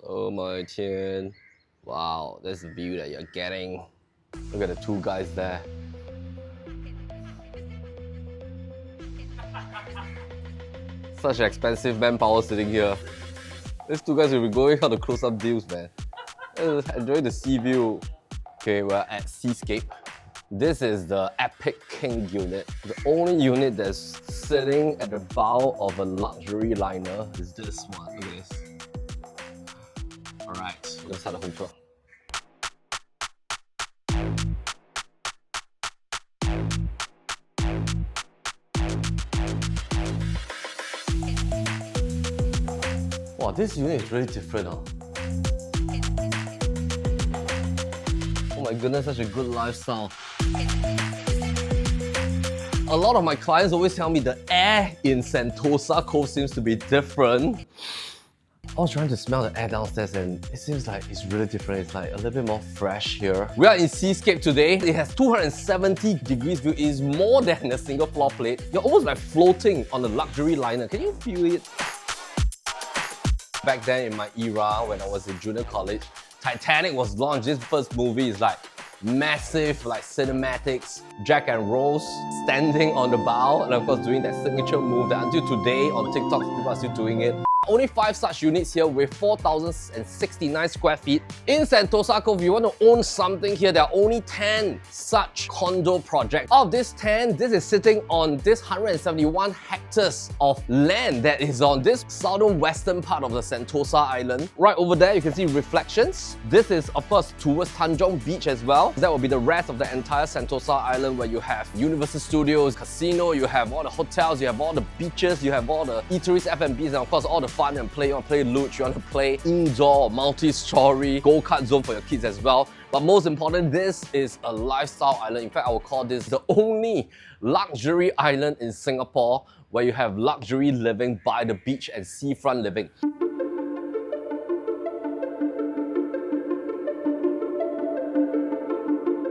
Oh my tian. Wow, that's the view that you're getting. Look at the two guys there. Such expensive manpower sitting here. These two guys will be going out to close-up deals, man. Enjoy the sea view. Okay, we're at Seascape. This is the Epic King unit. The only unit that's sitting at the bow of a luxury liner is this one. Look at this. Alright, let's start the home tour. Wow, this unit is really different, huh? Oh my goodness, such a good lifestyle. A lot of my clients always tell me the air in Sentosa Cove seems to be different. I was trying to smell the air downstairs and it seems like it's really different. It's like a little bit more fresh here. We are in Seascape today. It has 270 degrees view. It is more than a single floor plate. You're almost like floating on the luxury liner. Can you feel it? Back then in my era, when I was in junior college, Titanic was launched. This first movie is like massive, like cinematics. Jack and Rose standing on the bow and of course doing that signature move that until today on TikTok people are still doing it. Only 5 such units here with 4,069 square feet. In Sentosa Cove, if you want to own something here, there are only 10 such condo projects. Of this 10, this is sitting on this 171 hectares of land that is on this southern western part of the Sentosa Island. Right over there, you can see reflections. This is, of course, towards Tanjong Beach as well. That will be the rest of the entire Sentosa Island where you have Universal Studios, casino, you have all the hotels, you have all the beaches, you have all the eateries, F&Bs, and of course all the fun and play. You want to play luge, you want to play indoor, multi-story, go-kart zone for your kids as well. But most important, this is a lifestyle island. In fact, I would call this the only luxury island in Singapore where you have luxury living by the beach and seafront living.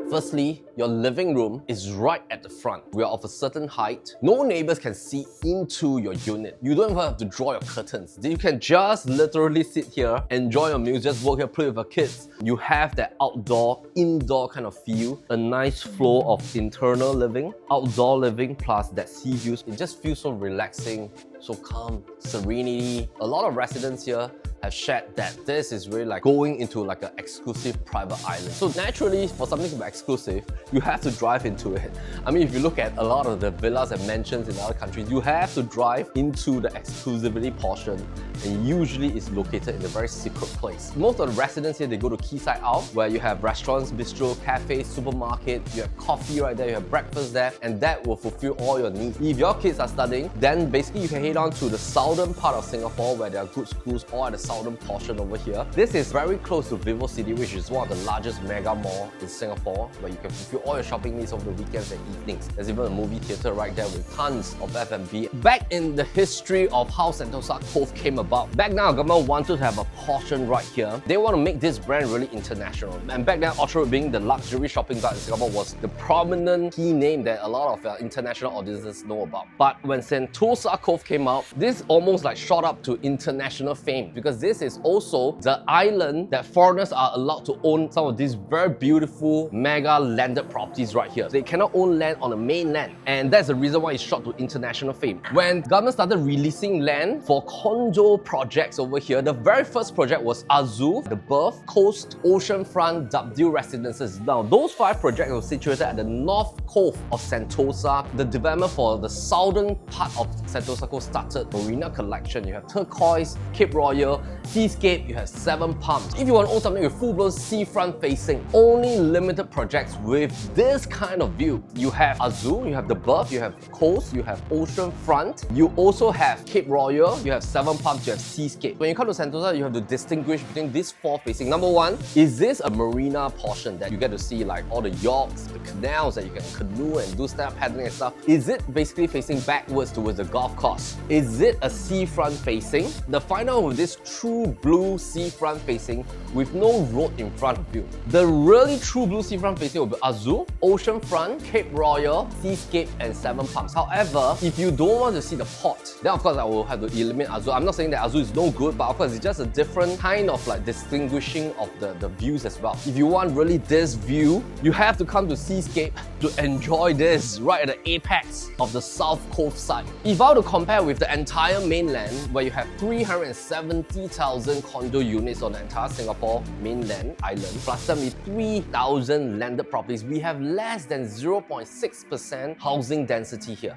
Firstly, your living room is right at the front. We are of a certain height. No neighbors can see into your unit. You don't even have to draw your curtains. You can just literally sit here, enjoy your meals, just work here, play with your kids. You have that outdoor, indoor kind of feel. A nice flow of internal living, outdoor living, plus that sea views. It just feels so relaxing, so calm, serenity. A lot of residents here have shared that this is really like going into like an exclusive private island. So naturally, for something to be exclusive, you have to drive into it. I mean, if you look at a lot of the villas and mansions in other countries, you have to drive into the exclusivity portion, and usually it's located in a very secret place. Most of the residents here, they go to Quayside Out, where you have restaurants, bistro, cafes, supermarket, you have coffee right there, you have breakfast there, and that will fulfill all your needs. If your kids are studying, then basically you can head on to the southern part of Singapore where there are good schools, or at the southern portion over here. This is very close to Vivo City, which is one of the largest mega mall in Singapore, where you can fulfill all your shopping needs over the weekends and evenings. There's even a movie theatre right there with tons of F&B. Back in the history of how Sentosa Cove came about, back then our government wanted to have a portion right here. They want to make this brand really international. And back then, Orchard being the luxury shopping guide in Singapore was the prominent key name that a lot of international audiences know about. But when Sentosa Cove came out, this almost like shot up to international fame, because this is also the island that foreigners are allowed to own some of these very beautiful mega landed properties right here. They cannot own land on the mainland, and that's the reason why it's shot to international fame. When government started releasing land for condo projects over here, the very first project was Azul, the Berth, Coast, Oceanfront, W Residences. Now, those 5 projects were situated at the North Cove of Sentosa. The development for the southern part of Sentosa Cove started Marina Collection. You have Turquoise, Cape Royal, Seascape, you have 7 Palms. If you want to own something with full-blown seafront facing, only limited projects with this kind of view. You have Azul, you have the Berth, you have Coast, you have Oceanfront, you also have Cape Royal, you have 7 Palms, you have Seascape. When you come to Sentosa, you have to distinguish between these 4 facing. Number 1, is this a marina portion that you get to see like all the yachts, the canals that you can canoe and do stand-up paddling and stuff? Is it basically facing backwards towards the golf course? Is it a seafront facing? The final with this true blue seafront facing with no road in front of you. The really true blue seafront facing will be Azul, Oceanfront, Cape Royal, Seascape, and Seven Palms. However, if you don't want to see the port, then of course I will have to eliminate Azul. I'm not saying that Azul is no good, but of course it's just a different kind of like distinguishing of the views as well. If you want really this view, you have to come to Seascape to enjoy this right at the apex of the South Cove side. If I were to compare with the entire mainland, where you have 370,000 condo units on the entire Singapore mainland island, plus 73,000 landed properties, we have less than 0.6% housing density here.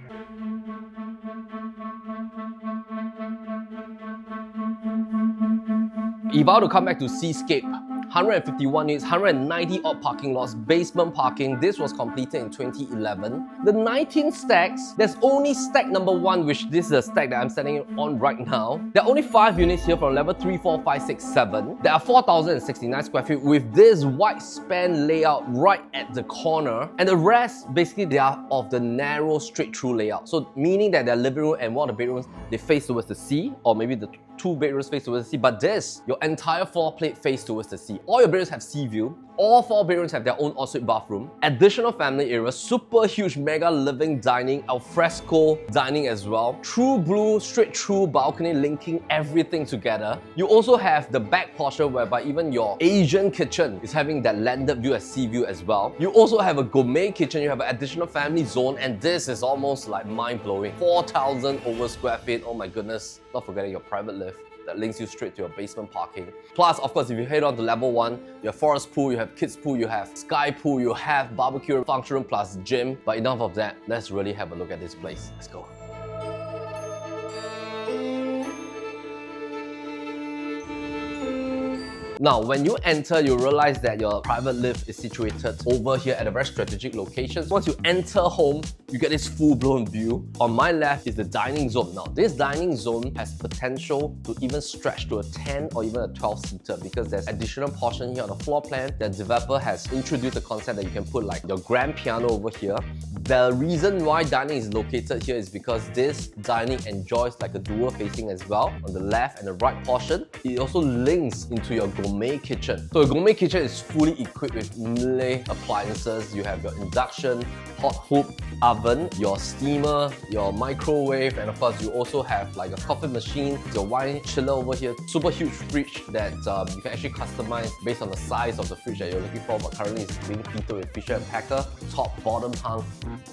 If I were to come back to Seascape, 151 units, 190 odd parking lots, basement parking. This was completed in 2011. The 19 stacks, there's only stack number 1, which this is a stack that I'm standing on right now. There are only 5 units here from level 3, 4, 5, 6, 7. There are 4,069 square feet with this wide span layout right at the corner. And the rest, basically, they are of the narrow straight-through layout. So meaning that their living room and one of the bedrooms, they face towards the sea, or maybe the 2 bedrooms face towards the sea. But this, your entire floor plate face towards the sea. All your bedrooms have sea view. All 4 bedrooms have their own ensuite bathroom. Additional family area, super huge mega living dining, alfresco dining as well. True blue, straight through balcony linking everything together. You also have the back portion whereby even your Asian kitchen is having that landed view as sea view as well. You also have a gourmet kitchen, you have an additional family zone, and this is almost like mind-blowing. 4,000 over square feet, oh my goodness. Not forgetting your private lift that links you straight to your basement parking. Plus, of course, if you head on to level 1, you have forest pool, you have kids pool, you have sky pool, you have barbecue, function room plus gym. But enough of that, let's really have a look at this place. Let's go. Now, when you enter, you realize that your private lift is situated over here at a very strategic location. Once you enter home, you get this full-blown view. On my left is the dining zone. Now, this dining zone has potential to even stretch to a 10 or even a 12-seater because there's additional portion here on the floor plan. The developer has introduced the concept that you can put like your grand piano over here. The reason why dining is located here is because this dining enjoys like a dual facing as well on the left and the right portion. It also links into your gourmet kitchen. So a gourmet kitchen is fully equipped with Malay appliances. You have your induction, hot hoop, oven, your steamer, your microwave, and of course you also have like a coffee machine, your wine chiller over here, super huge fridge that you can actually customize based on the size of the fridge that you're looking for, but currently it's being fitted with Fisher & Packer, top, bottom hung.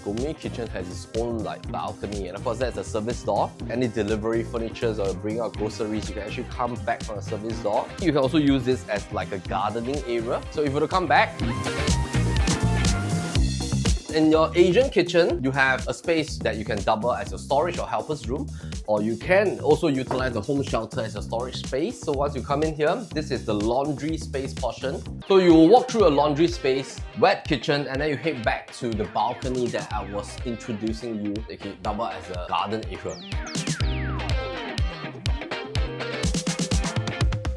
Gourmet kitchen has its own like balcony, and of course there's a service door. Any delivery furnitures or bring out groceries, you can actually come back from the service door. You can also use this as like a gardening area. So if you were to come back, in your Asian kitchen, you have a space that you can double as your storage or helper's room, or you can also utilize the home shelter as your storage space. So once you come in here, this is the laundry space portion. So you will walk through a laundry space, wet kitchen, and then you head back to the balcony that I was introducing you. They can double as a garden area.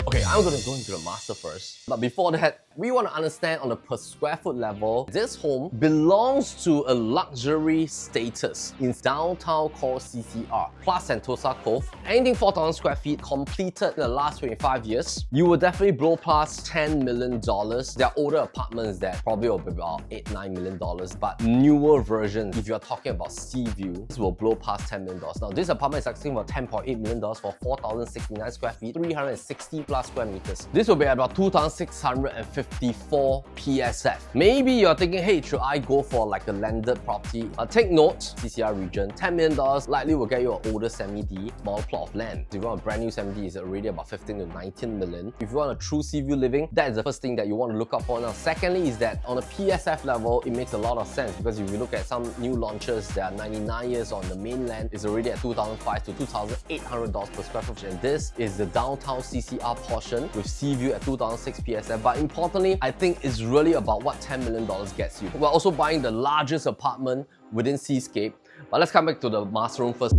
Okay, I'm going to go into the master first. But before that, we want to understand on a per square foot level, this home belongs to a luxury status in downtown core CCR, plus Sentosa Cove. Anything 4,000 square feet completed in the last 25 years, you will definitely blow past $10 million. There are older apartments that probably will be about $8-9 million, but newer versions, if you're talking about sea view, this will blow past $10 million. Now, this apartment is asking for $10.8 million for 4,069 square feet, 360 plus square meters. This will be about 2,654 PSF. Maybe you're thinking, hey, should I go for like a landed property? Take note, CCR region, $10 million likely will get you an older semi-D, small plot of land. If you want a brand new semi-D, it's already about 15 to 19 million. If you want a true sea view living, that is the first thing that you want to look up for. Now, secondly is that on a PSF level, it makes a lot of sense because if you look at some new launches that are 99 years on the mainland, it's already at $2,500 to $2,800 per square foot. And this is the downtown CCR portion with sea view at 2,006 PSF. But importantly, I think it's really about what $10 million gets you. We're also buying the largest apartment within Seascape. But let's come back to the master room first.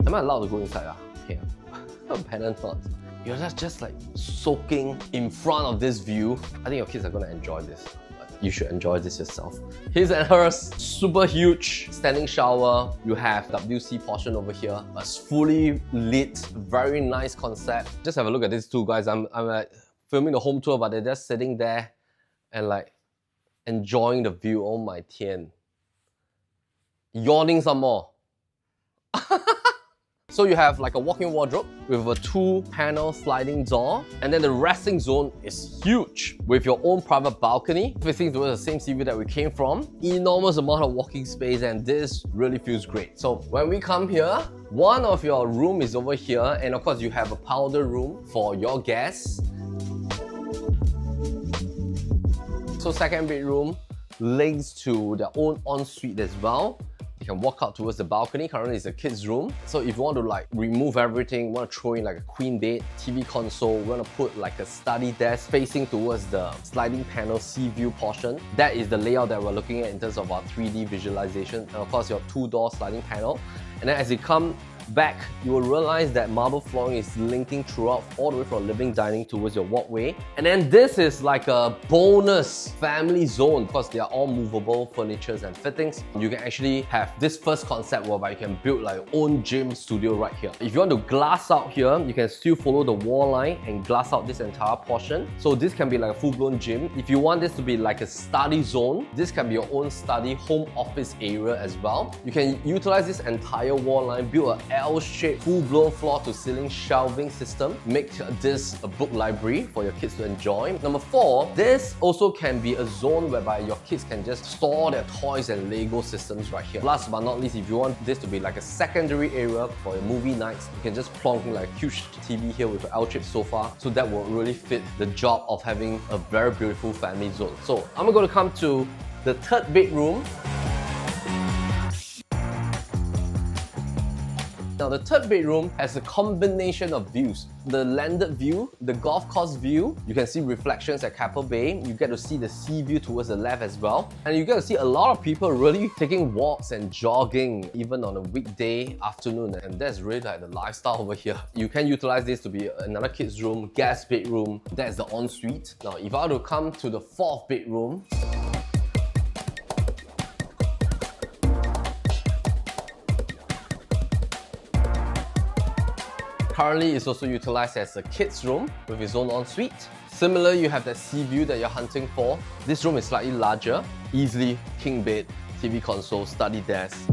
Am I allowed to go inside? Okay. Pennant thoughts. You're just like soaking in front of this view. I think your kids are going to enjoy this. But you should enjoy this yourself. His and hers, super huge standing shower. You have WC portion over here. A fully lit, very nice concept. Just have a look at these two guys. I'm like filming the home tour, but they're just sitting there and like enjoying the view. Oh my tian. Yawning some more. So you have like a walk-in wardrobe with a 2-panel sliding door, and then the resting zone is huge with your own private balcony facing towards the same sea view that we came from. Enormous amount of walking space, and this really feels great. So when we come here, one of your room is over here, and of course you have a powder room for your guests. So second bedroom links to their own ensuite as well. You can walk out towards the balcony. Currently it's a kid's room. So if you want to like remove everything, want to throw in like a queen bed, TV console, we want to put like a study desk facing towards the sliding panel sea view portion. That is the layout that we're looking at in terms of our 3D visualization. And of course your 2-door sliding panel. And then as you come back, you will realize that marble flooring is linking throughout all the way from living dining towards your walkway. And then this is like a bonus family zone because they are all movable furnitures and fittings. You can actually have this first concept whereby you can build like your own gym studio right here. If you want to glass out here, you can still follow the wall line and glass out this entire portion. So this can be like a full-blown gym. If you want this to be like a study zone, this can be your own study home office area as well. You can utilize this entire wall line, build a L-shaped full-blown floor-to-ceiling shelving system. Make this a book library for your kids to enjoy. Number 4, this also can be a zone whereby your kids can just store their toys and Lego systems right here. Last but not least, if you want this to be like a secondary area for your movie nights, you can just plonk like a huge TV here with an L-shaped sofa. So that will really fit the job of having a very beautiful family zone. So I'm going to come to the third bedroom. Now the third bedroom has a combination of views. The landed view, the golf course view, you can see reflections at Keppel Bay. You get to see the sea view towards the left as well. And you get to see a lot of people really taking walks and jogging even on a weekday afternoon. And that's really like the lifestyle over here. You can utilize this to be another kid's room, guest bedroom. That's the ensuite. Now if I were to come to the fourth bedroom, currently, it's also utilized as a kid's room with its own ensuite. Similar, you have that sea view that you're hunting for. This room is slightly larger, easily king bed, TV console, study desk.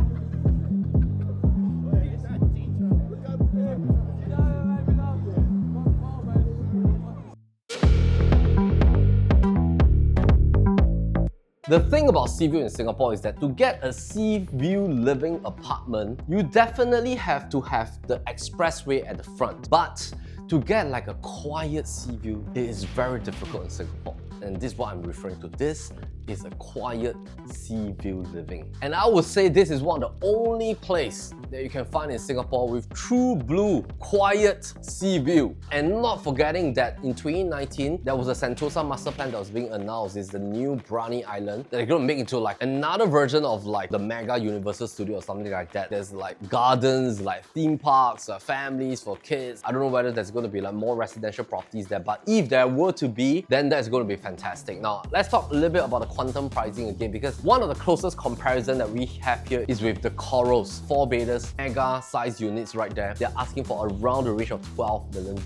The thing about sea view in Singapore is that to get a sea view living apartment, you definitely have to have the expressway at the front. But to get like a quiet sea view, it is very difficult in Singapore. And this is what I'm referring to. This is a quiet sea view living. And I would say this is one of the only place that you can find in Singapore with true blue, quiet sea view. And not forgetting that in 2019, there was a Sentosa master plan that was being announced. It's the new Brunei Island that they're going to make into like another version of like the Mega Universal Studio or something like that. There's like gardens, like theme parks, families for kids. I don't know whether there's going to be like more residential properties there, but if there were to be, then that's going to be fantastic. Now, let's talk a little bit about the quantum pricing again, because one of the closest comparison that we have here is with the Corals 4-beders, mega size units right there. They're asking for around the range of $12 million.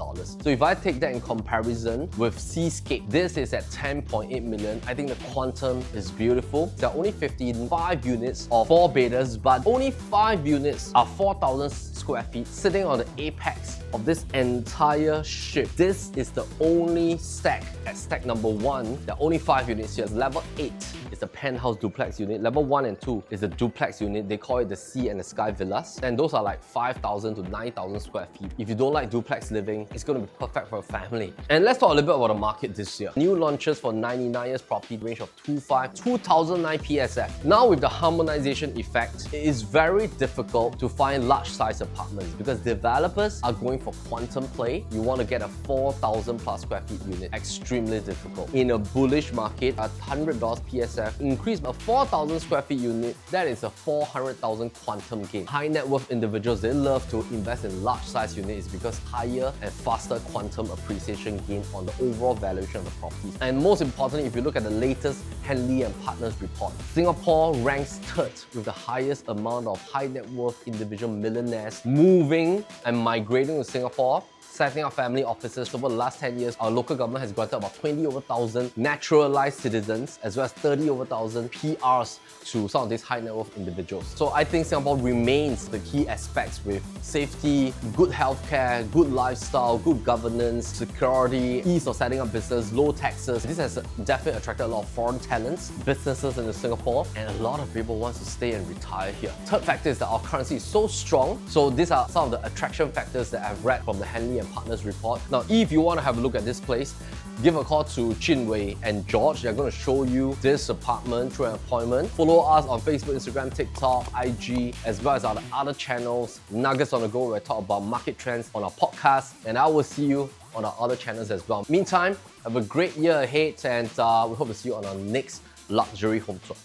So if I take that in comparison with Seascape, this is at 10.8 million. I think the quantum is beautiful. There are only 55 units of 4-beders, but only 5 units are 4,000 square feet sitting on the apex of this entire ship. This is the only stack at stack number 1. There are only 5 units here. Level 8 is the penthouse duplex unit. Level 1 and 2 is the duplex unit. They call it the Sea and the Sky Villas. And those are like 5,000 to 9,000 square feet. If you don't like duplex living, it's going to be perfect for a family. And let's talk a little bit about the market this year. New launches for 99 years property range of 2009 PSF. Now with the harmonization effect, it is very difficult to find large size apartments because developers are going for quantum play. You want to get a 4,000 plus square feet unit. Extremely difficult. In a bullish market, a $100 PSF have increased a 4,000 square feet unit. That is a 400,000 quantum gain. High net worth individuals, they love to invest in large size units because higher and faster quantum appreciation gain on the overall valuation of the properties. And most importantly, if you look at the latest Henly and Partners report, Singapore ranks third with the highest amount of high net worth individual millionaires moving and migrating to Singapore, setting up family offices. Over the last 10 years, our local government has granted about 20 over 1,000 naturalized citizens as well as 30 over 1,000 PRs to some of these high net worth individuals. So I think Singapore remains the key aspects with safety, good healthcare, good lifestyle, good governance, security, ease of setting up business, low taxes. This has definitely attracted a lot of foreign talents, businesses into Singapore, and a lot of people want to stay and retire here. Third factor is that our currency is so strong. So these are some of the attraction factors that I've read from the Henly and Partners report. Now, if you want to have a look at this place, give a call to Chin Wei and George. They're going to show you this apartment through an appointment. Follow us on Facebook, Instagram, TikTok, IG, as well as our other channels, Nuggets on the Go, where I talk about market trends on our podcast. And I will see you on our other channels as well. Meantime, have a great year ahead, and we hope to see you on our next luxury home tour.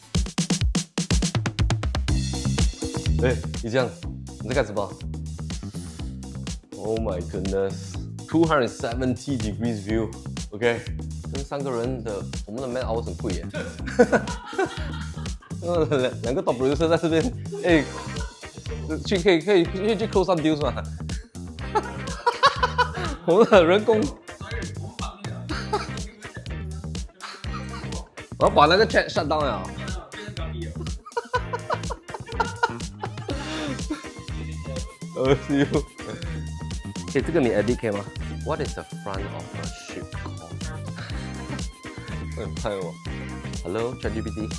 Hey, 一江，你在干什么？ Oh my goodness, 270 degrees view. OK， 跟3个人的我们的 man hours 很贵耶。两个 top producer 在这边，哎，可以去 close some deals 吗？我们的人工，我要把那个 chat shut down 了。See you. 这个你 edit 可以吗 ？What is the front of a ship called? 拍我 ，Hello ChatGPT。